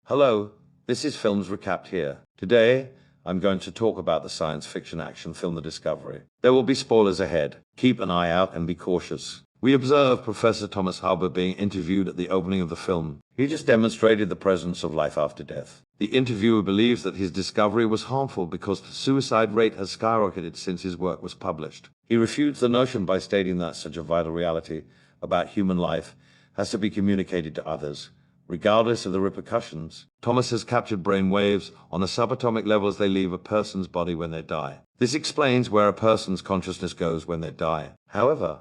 Hello, this is Films Recapped here. Today, I'm going to talk about the science fiction action film The Discovery. There will be spoilers ahead. Keep an eye out and be cautious. We observe Professor Thomas Huber being interviewed at the opening of the film. He just demonstrated the presence of life after death. The interviewer believes that his discovery was harmful because the suicide rate has skyrocketed since his work was published. He refutes the notion by stating that such a vital reality about human life has to be communicated to others, regardless of the repercussions. Thomas has captured brain waves on a subatomic level as they leave a person's body when they die. This explains where a person's consciousness goes when they die. However,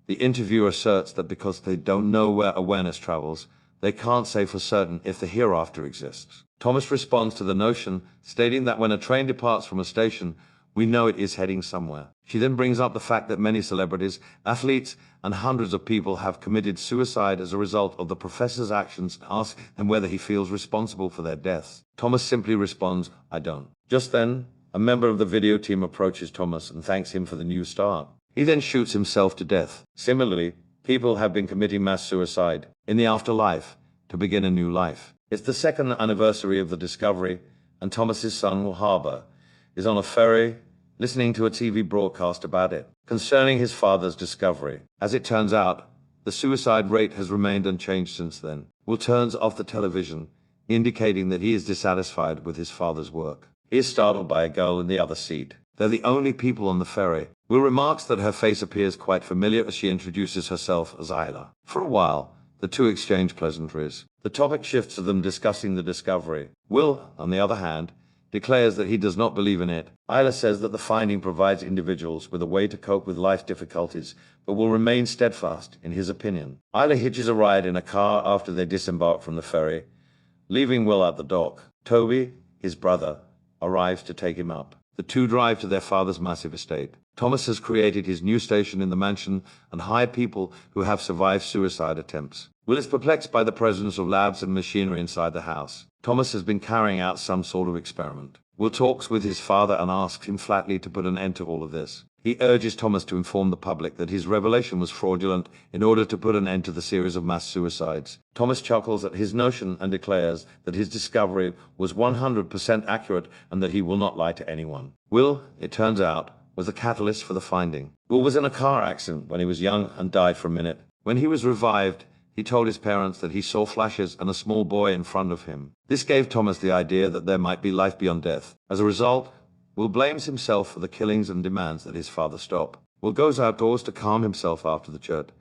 the interviewer asserts that because they don't know where awareness travels, they can't say for certain if the hereafter exists. Thomas responds to the notion, stating that when a train departs from a station, we know it is heading somewhere. She then brings up the fact that many celebrities, athletes, and hundreds of people have committed suicide as a result of the professor's actions, and asks him whether he feels responsible for their deaths. Thomas simply responds, "I don't." Just then, a member of the video team approaches Thomas and thanks him for the new start. He then shoots himself to death. Similarly, people have been committing mass suicide in the afterlife to begin a new life. It's the second anniversary of the discovery, and Thomas's son, Will Harbour, is on a ferry listening to a TV broadcast about it, concerning his father's discovery. As it turns out, the suicide rate has remained unchanged since then. Will turns off the television, indicating that he is dissatisfied with his father's work. He is startled by a girl in the other seat. They're the only people on the ferry. Will remarks that her face appears quite familiar as she introduces herself as Isla. For a while, the two exchange pleasantries. The topic shifts to them discussing the discovery. Will, on the other hand, declares that he does not believe in it. Isla says that the finding provides individuals with a way to cope with life difficulties, but will remain steadfast in his opinion. Isla hitches a ride in a car after they disembark from the ferry, leaving Will at the dock. Toby, his brother, arrives to take him up. The two drive to their father's massive estate. Thomas has created his new station in the mansion and hired people who have survived suicide attempts. Will is perplexed by the presence of labs and machinery inside the house. Thomas has been carrying out some sort of experiment. Will talks with his father and asks him flatly to put an end to all of this. He urges Thomas to inform the public that his revelation was fraudulent in order to put an end to the series of mass suicides. Thomas chuckles at his notion and declares that his discovery was 100% accurate and that he will not lie to anyone. Will, it turns out, was the catalyst for the finding. Will was in a car accident when he was young and died for a minute. When he was revived, he told his parents that he saw flashes and a small boy in front of him. This gave Thomas the idea that there might be life beyond death. As a result, Will blames himself for the killings and demands that his father stop. Will goes outdoors to calm himself after the chat,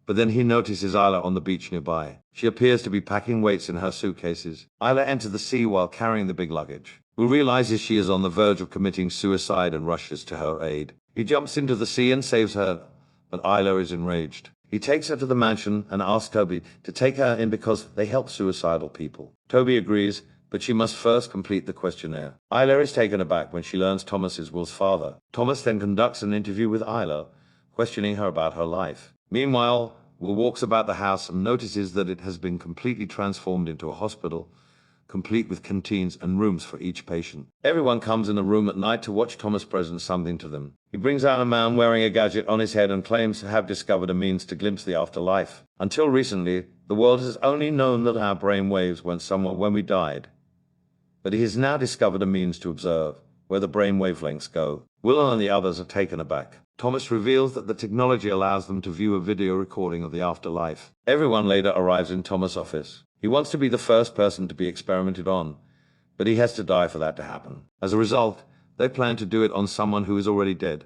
but then he notices Isla on the beach nearby. She appears to be packing weights in her suitcases. Isla enters the sea while carrying the big luggage. Will realizes she is on the verge of committing suicide and rushes to her aid. He jumps into the sea and saves her, but Isla is enraged. He takes her to the mansion and asks Toby to take her in because they help suicidal people. Toby agrees, but she must first complete the questionnaire. Isla is taken aback when she learns Thomas is Will's father. Thomas then conducts an interview with Isla, questioning her about her life. Meanwhile, Will walks about the house and notices that it has been completely transformed into a hospital, complete with canteens and rooms for each patient. Everyone comes in the room at night to watch Thomas present something to them. He brings out a man wearing a gadget on his head and claims to have discovered a means to glimpse the afterlife. Until recently, the world has only known that our brain waves went somewhere when we died. But he has now discovered a means to observe where the brain wavelengths go. Will and the others are taken aback. Thomas reveals that the technology allows them to view a video recording of the afterlife. Everyone later arrives in Thomas' office. He wants to be the first person to be experimented on, but he has to die for that to happen. As a result, they plan to do it on someone who is already dead,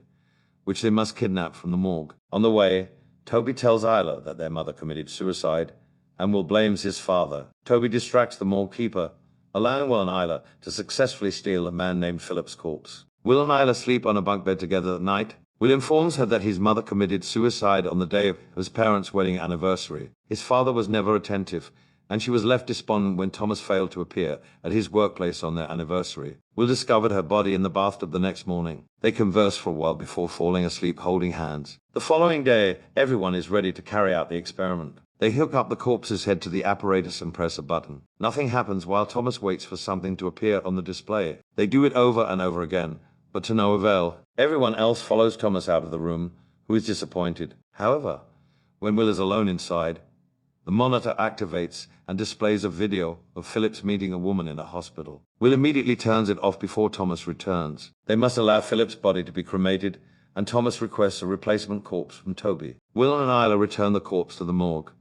which they must kidnap from the morgue. On the way, Toby tells Isla that their mother committed suicide, and Will blames his father. Toby distracts the morgue keeper, allowing Will and Isla to successfully steal a man named Philip's corpse. Will and Isla sleep on a bunk bed together at night. Will informs her that his mother committed suicide on the day of his parents' wedding anniversary. His father was never attentive, and she was left despondent when Thomas failed to appear at his workplace on their anniversary. Will discovered her body in the bathtub the next morning. They converse for a while before falling asleep holding hands. The following day, everyone is ready to carry out the experiment. They hook up the corpse's head to the apparatus and press a button. Nothing happens while Thomas waits for something to appear on the display. They do it over and over again, but to no avail. Everyone else follows Thomas out of the room, who is disappointed. However, when Will is alone inside, The monitor activates and displays a video of Phillips meeting a woman in a hospital. Will immediately turns it off before Thomas returns. They must allow Phillips' body to be cremated, and Thomas requests a replacement corpse from Toby. Will and Isla return the corpse to the morgue,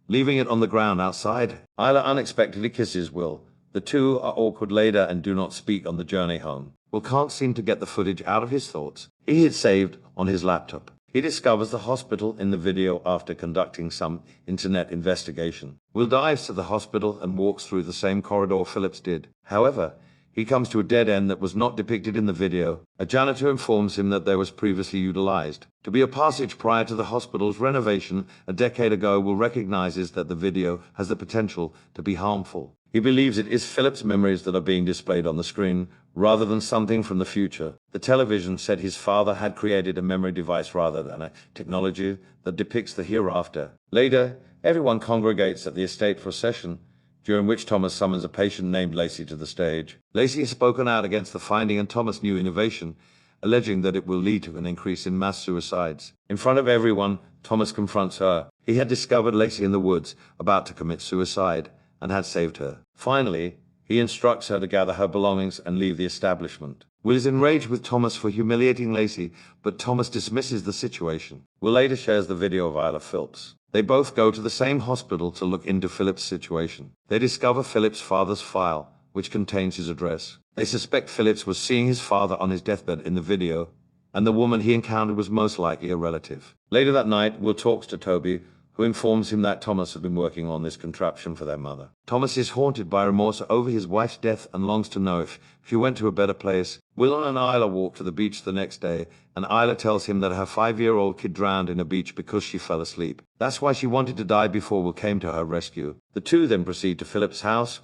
leaving it on the ground outside. Isla unexpectedly kisses Will. The two are awkward later and do not speak on the journey home. Will can't seem to get the footage out of his thoughts. He had saved on his laptop. He discovers the hospital in the video after conducting some internet investigation. Will dives to the hospital and walks through the same corridor Phillips did. However, he comes to a dead end that was not depicted in the video. A janitor informs him that there was previously utilized to be a passage prior to the hospital's renovation a decade ago. Will recognizes that the video has the potential to be harmful. He believes it is Phillips' memories that are being displayed on the screen, rather than something from the future. The television said his father had created a memory device rather than a technology that depicts the hereafter. Later, everyone congregates at the estate for a session, during which Thomas summons a patient named Lacey to the stage. Lacey has spoken out against the finding and Thomas' new innovation, alleging that it will lead to an increase in mass suicides. In front of everyone, Thomas confronts her. He had discovered Lacey in the woods, about to commit suicide, and had saved her. Finally, he instructs her to gather her belongings and leave the establishment. Will is enraged with Thomas for humiliating Lacey, but Thomas dismisses the situation. Will later shares the video of Isla Phillips. They both go to the same hospital to look into Phillips' situation. They discover Phillips' father's file, which contains his address. They suspect Phillips was seeing his father on his deathbed in the video, and the woman he encountered was most likely a relative. Later that night, Will talks to Toby, who informs him that Thomas had been working on this contraption for their mother. Thomas is haunted by remorse over his wife's death and longs to know if she went to a better place. Will and Isla walk to the beach the next day, and Isla tells him that her 5-year-old kid drowned in a beach because she fell asleep. That's why she wanted to die before Will came to her rescue. The two then proceed to Phillips' house,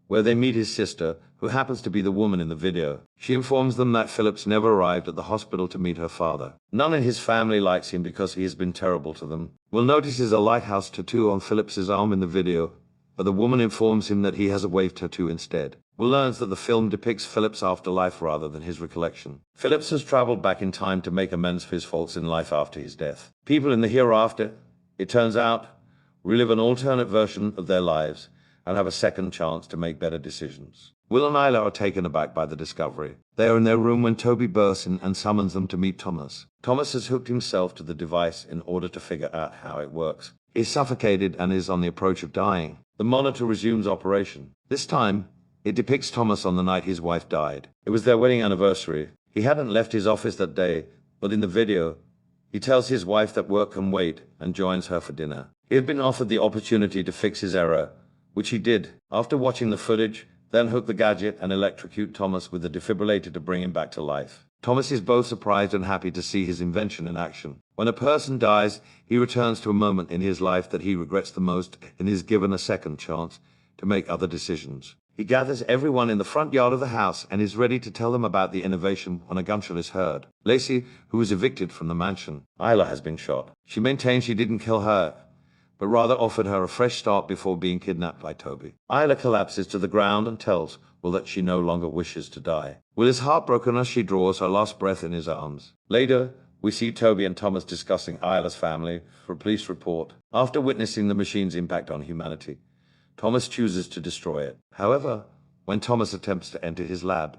where they meet his sister, who happens to be the woman in the video. She informs them that Phillips never arrived at the hospital to meet her father. None in his family likes him because he has been terrible to them. Will notices a lighthouse tattoo on Phillips's arm in the video, but the woman informs him that he has a wave tattoo instead. Will learns that the film depicts Phillips' afterlife rather than his recollection. Phillips has traveled back in time to make amends for his faults in life after his death. People in the hereafter, it turns out, relive an alternate version of their lives and have a second chance to make better decisions. Will and Isla are taken aback by the discovery. They are in their room when Toby bursts in and summons them to meet Thomas. Thomas has hooked himself to the device in order to figure out how it works. He is suffocated and is on the approach of dying. The monitor resumes operation. This time, it depicts Thomas on the night his wife died. It was their wedding anniversary. He hadn't left his office that day, but in the video, he tells his wife that work can wait and joins her for dinner. He had been offered the opportunity to fix his error, which he did. After watching the footage, then hook the gadget and electrocute Thomas with the defibrillator to bring him back to life. Thomas is both surprised and happy to see his invention in action. When a person dies, he returns to a moment in his life that he regrets the most and is given a second chance to make other decisions. He gathers everyone in the front yard of the house and is ready to tell them about the innovation when a gunshot is heard. Lacey, who was evicted from the mansion, Isla, has been shot. She maintains she didn't kill her, but rather offered her a fresh start before being kidnapped by Toby. Isla collapses to the ground and tells Will that she no longer wishes to die. Will is heartbroken as she draws her last breath in his arms. Later, we see Toby and Thomas discussing Isla's family for a police report. After witnessing the machine's impact on humanity, Thomas chooses to destroy it. However, when Thomas attempts to enter his lab,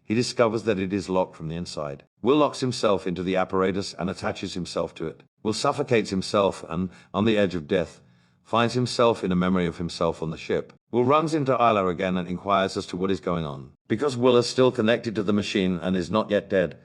he discovers that it is locked from the inside. Will locks himself into the apparatus and attaches himself to it. Will suffocates himself and, on the edge of death, finds himself in a memory of himself on the ship. Will runs into Isla again and inquires as to what is going on. Because Will is still connected to the machine and is not yet dead,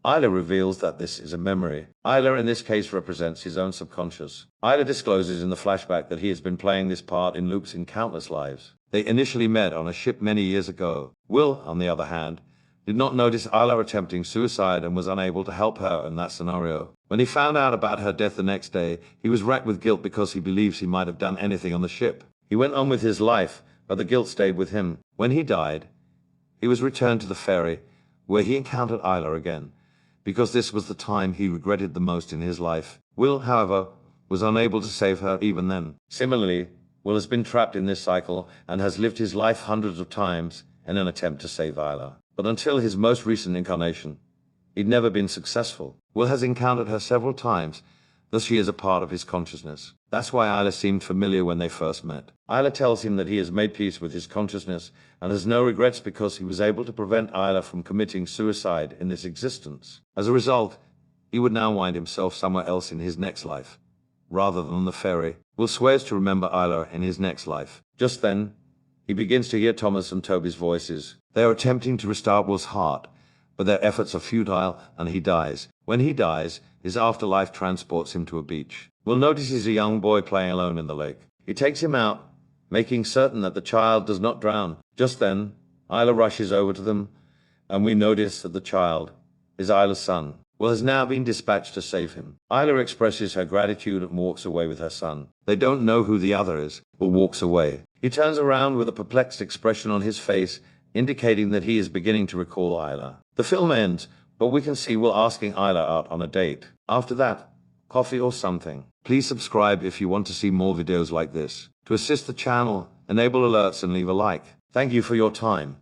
Isla reveals that this is a memory. Isla in this case represents his own subconscious. Isla discloses in the flashback that he has been playing this part in loops in countless lives. They initially met on a ship many years ago. Will, on the other hand, did not notice Isla attempting suicide and was unable to help her in that scenario. When he found out about her death the next day, he was racked with guilt because he believes he might have done anything on the ship. He went on with his life, but the guilt stayed with him. When he died, he was returned to the ferry, where he encountered Isla again, because this was the time he regretted the most in his life. Will, however, was unable to save her even then. Similarly, Will has been trapped in this cycle and has lived his life hundreds of times in an attempt to save Isla. But until his most recent incarnation, he'd never been successful. Will has encountered her several times thus she is a part of his consciousness. That's why Isla seemed familiar when they first met. Isla tells him that he has made peace with his consciousness and has no regrets because he was able to prevent Isla from committing suicide in this existence. As a result, he would now find himself somewhere else in his next life, rather than the ferry. Will swears to remember Isla in his next life. Just then, he begins to hear Thomas and Toby's voices. They are attempting to restart Will's heart, but their efforts are futile and he dies. When he dies, his afterlife transports him to a beach. Will notices a young boy playing alone in the lake. He takes him out, making certain that the child does not drown. Just then, Isla rushes over to them, and we notice that the child is Isla's son. Will has now been dispatched to save him. Isla expresses her gratitude and walks away with her son. They don't know who the other is. Will walks away. He turns around with a perplexed expression on his face, indicating that he is beginning to recall Isla. The film ends, but we can see Will asking Isla out on a date. After that, coffee or something. Please subscribe if you want to see more videos like this. To assist the channel, enable alerts and leave a like. Thank you for your time.